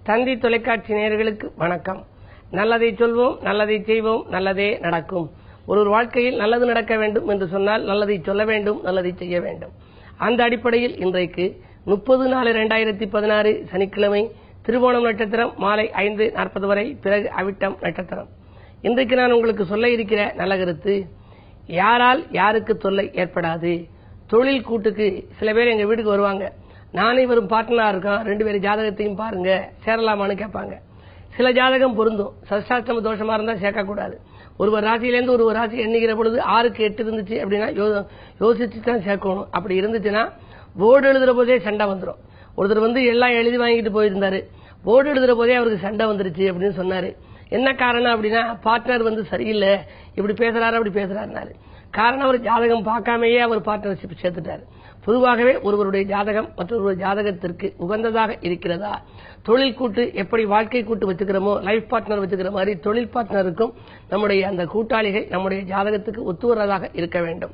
தந்தி தொலைக்காட்சி நேயர்களுக்கு வணக்கம். நல்லதை சொல்வோம், நல்லதை செய்வோம், நல்லதே நடக்கும். ஒரு வாழ்க்கையில் நல்லது நடக்க வேண்டும் என்று சொன்னால் நல்லதை சொல்ல வேண்டும், நல்லதை செய்ய வேண்டும். அந்த அடிப்படையில் இன்றைக்கு 30/4/2016 சனிக்கிழமை திருவோணம் நட்சத்திரம் மாலை 5:40 வரை, பிறகு அவிட்டம் நட்சத்திரம். இன்றைக்கு நான் உங்களுக்கு சொல்ல இருக்கிற நல்ல கருத்து, யாரால் யாருக்கு தொல்லை ஏற்படாது. தொழில் கூட்டுக்கு சில பேர் எங்க வீட்டுக்கு வருவாங்க, நானே இவரும் பார்ட்னரா இருக்கான், 2 பேரும் ஜாதகத்தையும் பாருங்க சேரலாமான்னு கேட்பாங்க. சில ஜாதகம் பொருந்தும், சஷ்டாஷ்டம தோஷமா இருந்தா சேர்க்கக்கூடாது. ஒருவர் ராசியிலேருந்து ஒருவர் ராசி எண்ணுகிற பொழுது 6க்கு 8 இருந்துச்சு அப்படின்னா யோசிச்சு தான் சேர்க்கணும். அப்படி இருந்துச்சுன்னா போர்டு எழுதுற போதே சண்டை வந்துடும். ஒருத்தர் எல்லாம் எழுதி வாங்கிட்டு போயிருந்தாரு, போர்டு எழுதுற போதே அவருக்கு சண்டை வந்துருச்சு அப்படின்னு சொன்னாரு. என்ன காரணம் அப்படின்னா, பார்ட்னர் சரியில்லை, இப்படி பேசுறாரு அப்படி பேசுறாருனாரு. காரணம், அவர் ஜாதகம் பார்க்காமயே அவர் பார்ட்னர்ஷிப் சேர்த்துட்டாரு. பொதுவாகவே ஒருவருடைய ஜாதகம் மற்றொரு ஜாதகத்திற்கு உகந்ததாக இருக்கிறதா, தொழில் கூட்டு எப்படி வாழ்க்கை கூட்டு வச்சுக்கிறோமோ, லைஃப் பார்ட்னர் வச்சுக்கிற மாதிரி தொழில் பார்ட்னருக்கும் நம்முடைய அந்த கூட்டாளிகள் நம்முடைய ஜாதகத்துக்கு ஒத்து வர்றதாக இருக்க வேண்டும்.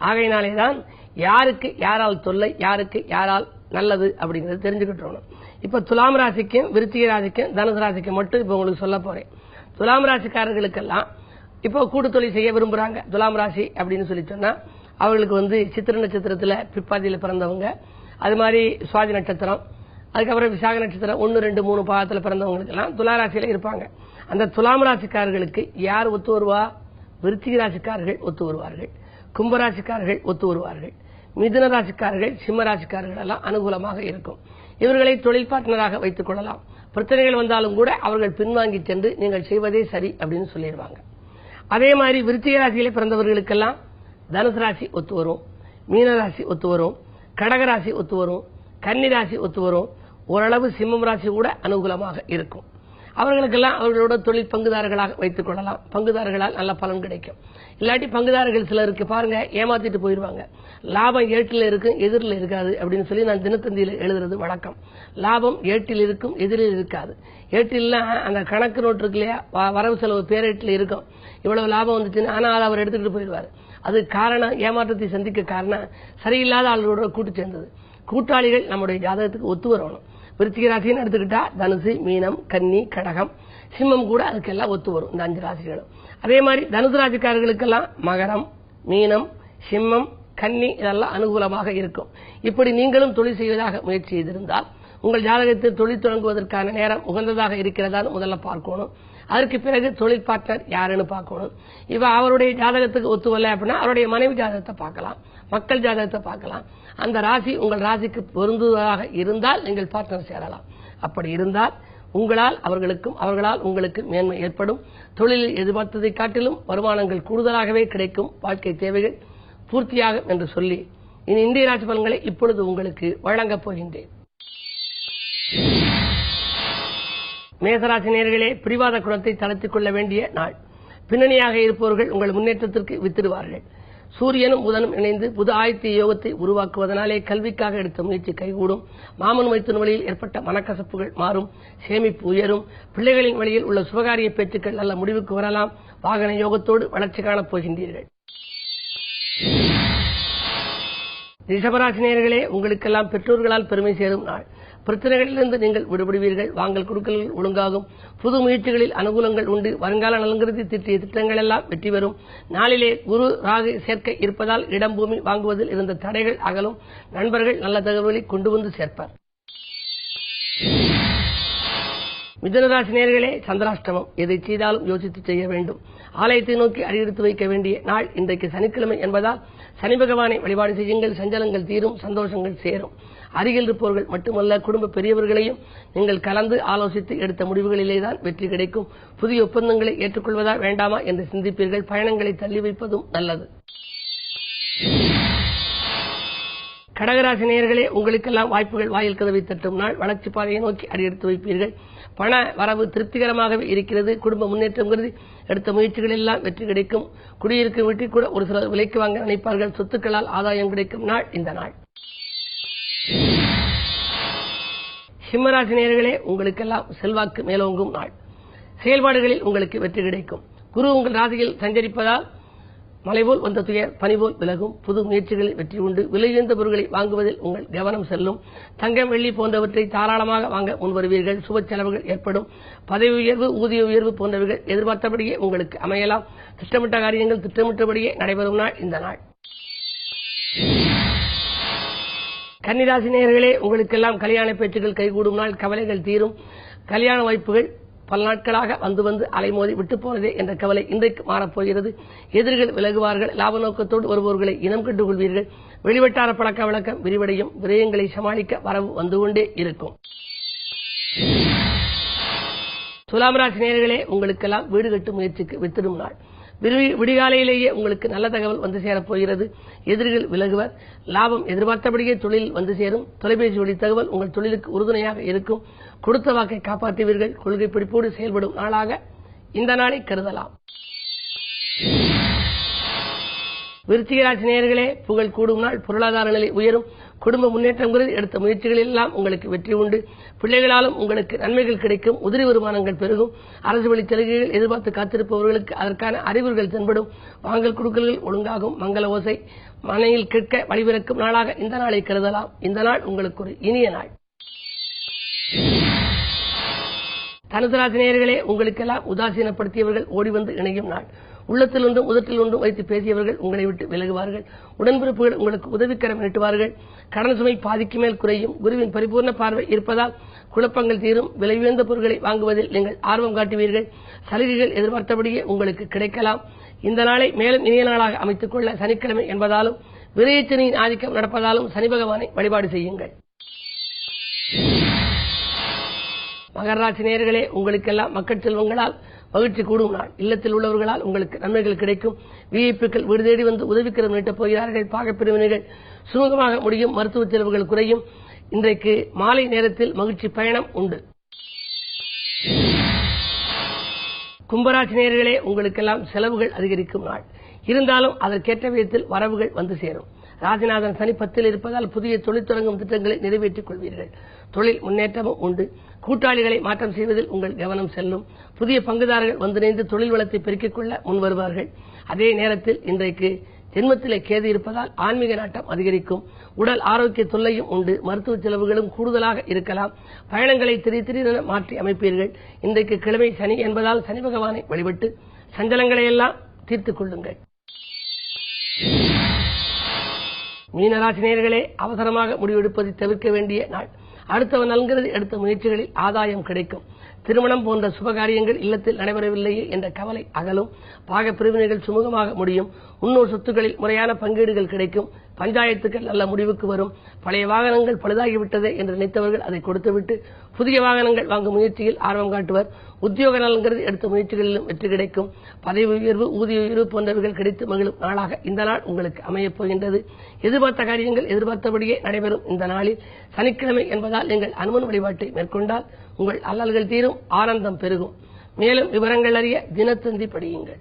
ஆகையினாலேதான் யாருக்கு யாரால் தொல்லை, யாருக்கு யாரால் நல்லது அப்படிங்கறது தெரிஞ்சுக்கிட்டோம். இப்ப துலாம் ராசிக்கும் விருச்சிக ராசிக்கும் தனுசு ராசிக்கும் மட்டும் இப்ப உங்களுக்கு சொல்ல போறேன். துலாம் ராசிக்காரர்களுக்கெல்லாம் இப்போ கூட்டு தொழில் செய்ய விரும்புறாங்க. துலாம் ராசி அப்படின்னு சொல்லி சொன்னா அவர்களுக்கு சித்திர நட்சத்திரத்துல பிற்பாதியில பிறந்தவங்க, அது மாதிரி சுவாதி நட்சத்திரம், அதுக்கப்புறம் விசாக நட்சத்திரம் 1, 2, 3 பாகத்துல பிறந்தவங்களுக்கு எல்லாம் துளாராசியில இருப்பாங்க. அந்த துலாம் ராசிக்காரர்களுக்கு யார் ஒத்து வருவா? விருச்சிக ராசிக்காரர்கள் ஒத்து வருவார்கள், கும்பராசிக்காரர்கள் ஒத்து வருவார்கள், மிதுன ராசிக்காரர்கள், சிம்ம ராசிக்காரர்கள் எல்லாம் அனுகூலமாக இருக்கும். இவர்களை தொழில் பார்ட்னராக வைத்துக் கொள்ளலாம். பிரச்சனைகள் வந்தாலும் கூட அவர்கள் பின்வாங்கி சென்று நீங்கள் செய்வதே சரி அப்படின்னு சொல்லிடுவாங்க. அதே மாதிரி விருச்சிக ராசியில பிறந்தவர்களுக்கெல்லாம் தனுசு ராசி ஒத்து வரும், மீனராசி ஒத்து வரும், கடகராசி ஒத்து வரும், கன்னிராசி ஒத்து வரும். ஓரளவு சிம்மம் ராசி கூட அனுகூலமாக இருக்கும். அவர்களுக்கெல்லாம் அவர்களோட தொழில் பங்குதாரர்களாக வைத்துக் கொள்ளலாம். பங்குதாரர்களால் நல்ல பலன் கிடைக்கும். இல்லாட்டி பங்குதாரர்கள் சிலருக்கு பாருங்க ஏமாத்திட்டு போயிருவாங்க. லாபம் ஏட்டில் இருக்கும், எதிரில் இருக்காது அப்படின்னு சொல்லி நான் தினத்தந்தியில் எழுதுறது வழக்கம். லாபம் ஏட்டில் இருக்கும், எதிரில் இருக்காது. ஏட்டில்னா அந்த கணக்கு நோட்டு இருக்கு இல்லையா, வரவு செலவு பேரேட்டில் இருக்கும், இவ்வளவு லாபம் வந்துச்சுன்னு, ஆனா அதை அவர் எடுத்துக்கிட்டு போயிடுவாரு. அது காரணம், ஏமாற்றத்தை சந்திக்க காரணம் சரியில்லாத ஆளுகளோட கூட்டு சேர்ந்தது. கூட்டாளிகள் நம்முடைய ஜாதகத்துக்கு ஒத்து வரணும். விருச்சிக ராசின்னு எடுத்துக்கிட்டா தனுசு, மீனம், கன்னி, கடகம், சிம்மம் கூட அதுக்கெல்லாம் ஒத்து வரும், இந்த 5 ராசிகளும். அதே மாதிரி தனுசு ராசிக்காரர்களுக்கெல்லாம் மகரம், மீனம், சிம்மம், கன்னி இதெல்லாம் அனுகூலமாக இருக்கும். இப்படி நீங்களும் தொழில் செய்வதாக முயற்சி செய்திருந்தால் உங்கள் ஜாதகத்தில் தொழில் தொடங்குவதற்கான நேரம் உகந்ததாக இருக்கிறதான்னு முதல்ல பார்க்கணும். அதற்கு பிறகு தொழில் பார்ட்னர் யாருன்னு பார்க்கணும். இப்ப அவருடைய ஜாதகத்துக்கு ஒத்து வரல அப்படின்னா அவருடைய மனைவி ஜாதகத்தை பார்க்கலாம், மக்கள் ஜாதகத்தை பார்க்கலாம். அந்த ராசி உங்கள் ராசிக்கு பொருந்துவதாக இருந்தால் நீங்கள் பார்ட்னர் சேரலாம். அப்படி இருந்தால் உங்களால் அவர்களுக்கும் அவர்களால் உங்களுக்கு மேன்மை ஏற்படும். தொழிலில் எதிர்பார்த்ததை காட்டிலும் வருமானங்கள் கூடுதலாகவே கிடைக்கும். வாழ்க்கை தேவைகள் பூர்த்தியாகும் என்று சொல்லி இனி இந்திய ராசி பலன்களை இப்பொழுது உங்களுக்கு வழங்கப் போகின்றேன். மேசராசி நேயர்களே, பிடிவாத குணத்தை தளர்த்திக் கொள்ள வேண்டிய நாள். பின்னணியாக இருப்பவர்கள் உங்கள் முன்னேற்றத்திற்கு வித்திடுவார்கள். சூரியனும் புதனும் இணைந்து புது ஆயத்த யோகத்தை உருவாக்குவதனாலே கல்விக்காக எடுத்த முயற்சி கைகூடும். மாமன் மைத்துன வழியில் ஏற்பட்ட மனக்கசப்புகள் மாறும். சேமிப்பு உயரும். பிள்ளைகளின் வழியில் உள்ள சுபகாரிய பேச்சுக்கள் நல்ல முடிவுக்கு வரலாம். வாகன யோகத்தோடு வளர்ச்சி காணப் போகின்றீர்கள். ரிஷபராசி நேயர்களே, உங்களுக்கெல்லாம் பெற்றோர்களால் பெருமை சேரும் நாள். பிரச்சனைகளிலிருந்து நீங்கள் விடுபடுவீர்கள். வாங்கல் கொடுக்கல்கள் ஒழுங்காகும். புது முயற்சிகளில் அனுகூலங்கள் உண்டு. வருங்கால நலன்கருதி திட்டிய திட்டங்கள் எல்லாம் வெற்றி பெறும். நாளிலே குரு ராகு சேர்க்கை இருப்பதால் இடம் பூமி வாங்குவதில் இருந்த தடைகள் அகலும். நண்பர்கள் நல்ல தகவல்களை கொண்டு வந்து சேர்ப்பார். மிதுனராசி நேயர்களே, சந்திராஷ்டமம். எதை செய்தாலும் யோசித்து செய்ய வேண்டும். ஆலயத்தை நோக்கி அடியெடுத்து வைக்க வேண்டிய நாள். இன்றைக்கு சனிக்கிழமை என்பதால் சனி பகவானை வழிபாடு செய்யுங்கள். சஞ்சலங்கள் தீரும், சந்தோஷங்கள் சேரும். அருகில் இருப்பவர்கள் மட்டுமல்ல, குடும்ப பெரியவர்களையும் நீங்கள் கலந்து ஆலோசித்து எடுத்த முடிவுகளிலேதான் வெற்றி கிடைக்கும். புதிய ஒப்பந்தங்களை ஏற்றுக்கொள்வதா வேண்டாமா என்று சிந்திப்பீர்கள். பயணங்களை தள்ளி வைப்பதும் நல்லது. கடகராசி நேயர்களே, உங்களுக்கெல்லாம் வாய்ப்புகள் வாயில் கதவை தட்டும் நாள். வளர்ச்சி பாதையை நோக்கி அடியெடுத்து வைப்பீர்கள். பண வரவு திருப்திகரமாகவே இருக்கிறது. குடும்ப முன்னேற்றம் கருதி எடுத்த முயற்சிகள் எல்லாம் வெற்றி கிடைக்கும். குடியிருக்கும் வீட்டில் கூட ஒரு சிலர் விலைக்கு வாங்க நினைப்பார்கள். சொத்துக்களால் ஆதாயம் கிடைக்கும் நாள் இந்த நாள். சிம்மராசி நேயர்களே, உங்களுக்கெல்லாம் செல்வாக்கு மேலோங்கும் நாள். செயல்பாடுகளில் உங்களுக்கு வெற்றி கிடைக்கும். குரு உங்கள் ராசியில் சஞ்சரிப்பதால் மலைபோல் வந்த துயர் பனிபோல் விலகும். புது முயற்சிகளில் வெற்றி உண்டு. விலையுயர்ந்த பொருட்களை வாங்குவதில் உங்கள் கவனம் செல்லும். தங்கம், வெள்ளி போன்றவற்றை தாராளமாக வாங்க முன்வருவீர்கள். சுப செலவுகள் ஏற்படும். பதவி உயர்வு, ஊதிய உயர்வு போன்றவைகள் எதிர்பார்த்தபடியே உங்களுக்கு அமையலாம். திட்டமிட்ட காரியங்கள் திட்டமிட்டபடியே நடைபெறும் நாள் இந்த நாள். கன்னிராசி நேயர்களே, உங்களுக்கெல்லாம் கல்யாண பேச்சுகள் கைகூடும் நாள். கவலைகள் தீரும். கல்யாண வாய்ப்புகள் பல நாட்களாக வந்து அலைமோதி விட்டு போனதே என்ற கவலை இன்றைக்கு மாறப்போகிறது. எதிரிகள் விலகுவார்கள். லாப நோக்கத்தோடு வருபவர்களை இனம் கண்டுக் கொள்வீர்கள். வெளிவட்டார பழக்க வழக்கம் விரிவடையும். விரயங்களை சமாளிக்க வரவு வந்து கொண்டே இருக்கும். துலாம் ராசி நேயர்களே, உங்களுக்கெல்லாம் வீடு கட்டும் முயற்சிக்கு வித்திடும் நாள். விடிகாலையிலேயே உங்களுக்கு நல்ல தகவல் வந்து சேரப்போகிறது. எதிரிகள் விலகுவர். லாபம் எதிர்பார்த்தபடியே தொழில் வந்து சேரும். தொலைபேசி வழி தகவல் உங்கள் தொழிலுக்கு உறுதுணையாக இருக்கும். கொடுத்த வாக்கை காப்பாற்றுவீர்கள். கொள்கை பிடிப்போடு செயல்படும் நாளாக இந்த நாளை கருதலாம். விருச்சிக ராசி நேயர்களே, புகழ் கூடும் நாள். பொருளாதார நிலை உயரும். குடும்ப முன்னேற்றங்களில் எடுத்த முயற்சிகளில் எல்லாம் உங்களுக்கு வெற்றி உண்டு. பிள்ளைகளாலும் உங்களுக்கு நன்மைகள் கிடைக்கும். உதிரி வருமானங்கள் பெருகும். அரசு வழி சலுகைகள் எதிர்பார்த்து காத்திருப்பவர்களுக்கு அதற்கான அறிகுறிகள் தென்படும். வாங்கல் கொடுக்கல்கள் ஒழுங்காகும். மங்கள ஓசை மனையில் கேட்க வழிபிறக்கும் நாளாக இந்த நாளை கருதலாம். இந்த நாள் உங்களுக்கு ஒரு இனிய நாள். தனுசு ராசி நேயர்களே, உங்களுக்கெல்லாம் உதாசீனப்படுத்தியவர்கள் ஓடி வந்து இணையும் நாள். உள்ளத்தில் ஒன்றும் உதட்டில் ஒன்றும் வைத்து பேசியவர்கள் உங்களை விட்டு விலகுவார்கள். உடன்பிறப்புகள் உங்களுக்கு உதவிக்கரம் நீட்டுவார்கள். கடன் சுமை பாதிக்கு மேல் குறையும். குருவின் பரிபூர்ண பார்வை இருப்பதால் குழப்பங்கள் தீரும். விலை உயர்ந்த பொருட்களை வாங்குவதில் நீங்கள் ஆர்வம் காட்டுவீர்கள். சலுகைகள் எதிர்பார்த்தபடியே உங்களுக்கு கிடைக்கலாம். இந்த நாளை மேலும் இனிய நாளாக அமைத்துக் கொள்ள சனிக்கிழமை என்பதாலும் விரையச்சனியின் ஆதிக்கம் நடப்பதாலும் சனி பகவானை வழிபாடு செய்யுங்கள். மகர ராசி நேயர்களே, உங்களுக்கெல்லாம் மக்கள் செல்வங்களால் மகிழ்ச்சி கூடும் நாள். இல்லத்தில் உள்ளவர்களால் உங்களுக்கு நன்மைகள் கிடைக்கும். விஐபிக்கள் வீடு தேடி வந்து உதவிக்கரம் நீட்டப் போகிறார்கள். பாகப்பிரிவினைகள் சுமூகமாக முடியும். மருத்துவ செலவுகள் குறையும். இன்றைக்கு மாலை நேரத்தில் மகிழ்ச்சி பயணம் உண்டு. கும்பராசி நேயர்களே, உங்களுக்கெல்லாம் செலவுகள் அதிகரிக்கும் நாள். இருந்தாலும் அதற்கேற்ற விதத்தில் வரவுகள் வந்து சேரும். ராசிநாதன் சனி 10ல் இருப்பதால் புதிய தொழில் தொடங்கும் திட்டங்களை நிறைவேற்றிக் கொள்வீர்கள். தொழில் முன்னேற்றமும் உண்டு. கூட்டாளிகளை மாற்றம் செய்வதில் உங்கள் கவனம் செல்லும். புதிய பங்குதாரர்கள் வந்திணைந்து தொழில் வளத்தை பெருக்கிக் கொள்ள முன்வருவார்கள். அதே நேரத்தில் இன்றைக்கு ஜென்மத்திலே கேது இருப்பதால் ஆன்மீக நாட்டம் அதிகரிக்கும். உடல் ஆரோக்கிய தொல்லையும் உண்டு. மருத்துவ செலவுகளும் கூடுதலாக இருக்கலாம். பயணங்களை திடீரென மாற்றி அமைப்பீர்கள். இன்றைக்கு கிழமை சனி என்பதால் சனி பகவானை வழிபட்டு சஞ்சலங்களை எல்லாம் தீர்த்துக் கொள்ளுங்கள். மீனராசி நேயர்களே, அவசரமாக முடிவெடுப்பதை தவிர்க்க வேண்டிய நாள். அடுத்தவன் நல்கிறது எடுத்த முயற்சிகளில் ஆதாயம் கிடைக்கும். திருமணம் போன்ற சுபகாரியங்கள் இல்லத்தில் நடைபெறவில்லையே என்ற கவலை அகலும். பாக பிரிவினைகள் சுமூகமாக முடியும். முன்னோர் சொத்துக்களில் முறையான பங்கீடுகள் கிடைக்கும். பஞ்சாயத்துக்கள் நல்ல முடிவுக்கு வரும். பழைய வாகனங்கள் பழுதாகிவிட்டதே என்று நினைத்தவர்கள் அதை கொடுத்துவிட்டு புதிய வாகனங்கள் வாங்கும் முயற்சியில் ஆர்வம் காட்டுவர். உத்தியோக நலன்கிறது எடுத்த முயற்சிகளிலும் வெற்றி கிடைக்கும். பதவி உயர்வு, ஊதிய உயர்வு போன்றவர்கள் கிடைத்து மகிழும் நாளாக இந்த நாள் உங்களுக்கு அமையப் போகின்றது. எதிர்பார்த்த காரியங்கள் எதிர்பார்த்தபடியே நடைபெறும். இந்த நாளில் சனிக்கிழமை என்பதால் நீங்கள் அனுமன் வழிபாட்டை மேற்கொண்டால் உங்கள் அல்லல்கள் தீரும். ஆனந்தம் பெருகும். மேலும் விவரங்கள் அறிய தினத்தந்தி படியுங்கள்.